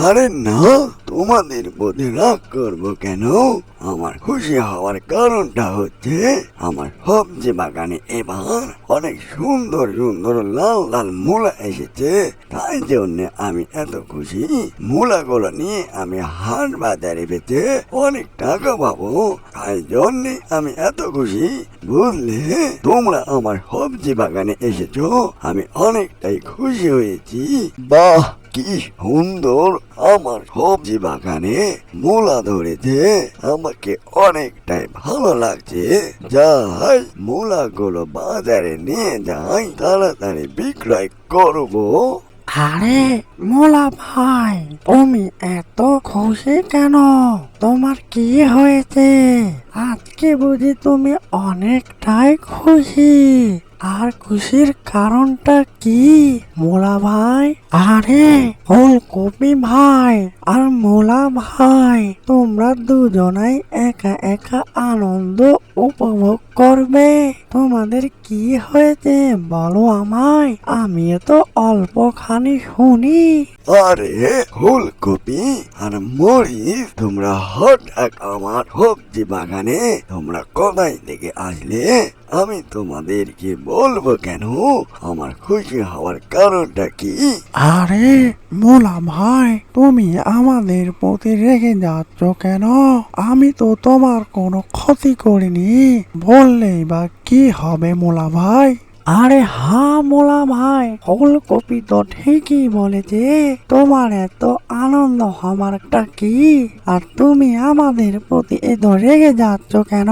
আরে না, তোমাদের প্রতি রাগ করবো কেন? আমার খুশি হওয়ার কারণটা হচ্ছে আমার সবজি বাগানে এবার অনেক সুন্দর সুন্দর লাল লাল মূলা এসেছে। তাই জন্য আমি এত খুশি। মূলাগুলো নিয়ে আমি হাট বাজারে বেচে অনেক টাকা পাবো। তাই জন্য আমি এত খুশি। বুঝলে, তোমরা আমার সবজি বাগানে এসেছো, আমি অনেকটাই খুশি হয়েছি। বাহ, কি সুন্দর আমার সবজি বাগানে মূলা ধরেছে, আমাকে অনেকটাই ভালো লাগছে। যাই, মূলাগুলো বাজারে নিয়ে যাই, তাড়াতাড়ি বিক্রয় করবো। আরে মোলা ভাই, তুমি এত খুশি কেন? তোমার কি হয়েছে? আজকে বুঝি তুমি অনেকটাই খুশি। আর খুশির কারণটা কি মোলা ভাই? আরে ফুলকপি ভাই আর মোলা ভাই, তোমরা দুজনাই একা একা আনন্দ উপভোগ করবে। তোমাদের কি হয়েছে বলো আমায়, আমিও তো অল্পখানি শুনি। আরে ফুলকপি আর মরিচ, তোমরা হঠাৎ আমার সবজি বাগানে তোমরা কোথায় থেকে আসলে? আমি তোমাদেরকে বলবো কেন? আমার খুশি হওয়ার কারণটা কি? আরে মোলা ভাই, তুমি আমাদের প্রতি রেগে যাচ্ছ কেন? আমি তো তোমার কোনো ক্ষতি করিনি। বললেই বা কি হবে মোলা ভাই? আরে হ্যাঁ মোলা ভাই, ফুলকপি তো ঠিকই বলেছে। তোমার এত আনন্দ হওয়ারটা কি? আর তুমি আমাদের প্রতি এত রেগে যাচ্ছ কেন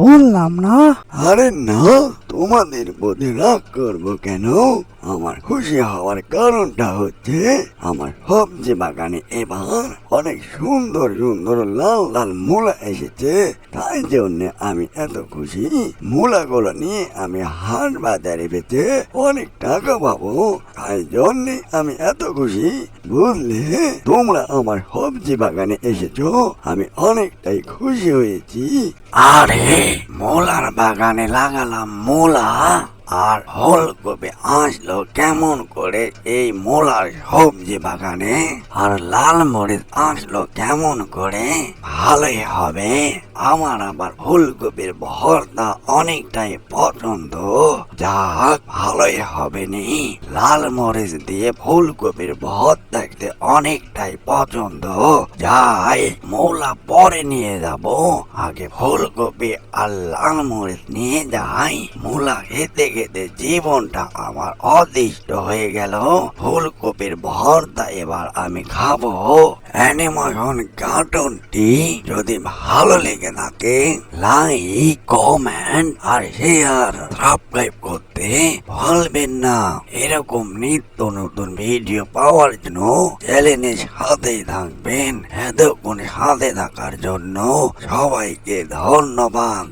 বললাম না? আরে না, তোমাদের প্রতি রাগ করবো কেন? আমার খুশি হওয়ার কারণটা হচ্ছে আমার সবজি বাগানে এবার অনেক সুন্দর সুন্দর লাল লাল মূলা এসেছে। তাই জন্য আমি এত খুশি। মূলাগুলো নিয়ে আমি হাট বাজারে বেচে অনেক টাকা পাবো। তাই জন্য আমি এত খুশি। বুঝলে, তোমরা আমার সবজি বাগানে এসেছো, আমি অনেকটাই খুশি হয়েছি। আরে মোলার বাগানে লাগালাম মোলা, আর ফুলকপি আসলো কেমন করে এই মোলার সবজি বাগানে? আর লাল মরিচ আসলো কেমন করে? ভালোই হবে, আমার আবার ফুলকপির ভর্তা অনেকটাই পছন্দ। যাক, ভালোই হবে নি। লাল মরিচ দিয়ে ফুলকপির ভর্তা খেতে অনেকটাই পছন্দ। যাই, মোলা পরে নিয়ে যাব, আগে ফুলকপি আর লাল মরিচ নিয়ে যাই। মোলা খেতে খেতে জীবনটা আমার অতিষ্ঠ হয়ে গেল। ফুলকপির ভর্তা এবার আমি খাবো। অ্যানিমেশন কার্টুনটি যদি ভালো লেগে থাকে, লাইক, কমেন্ট আর শেয়ার, সাবস্ক্রাইব করতে ভুলবেন না। এরকম নিত্য নতুন ভিডিও পাওয়ার জন্য চ্যানেলের সাথে থাকবেন। এতক্ষণ সাথে থাকার জন্য সবাইকে ধন্যবাদ।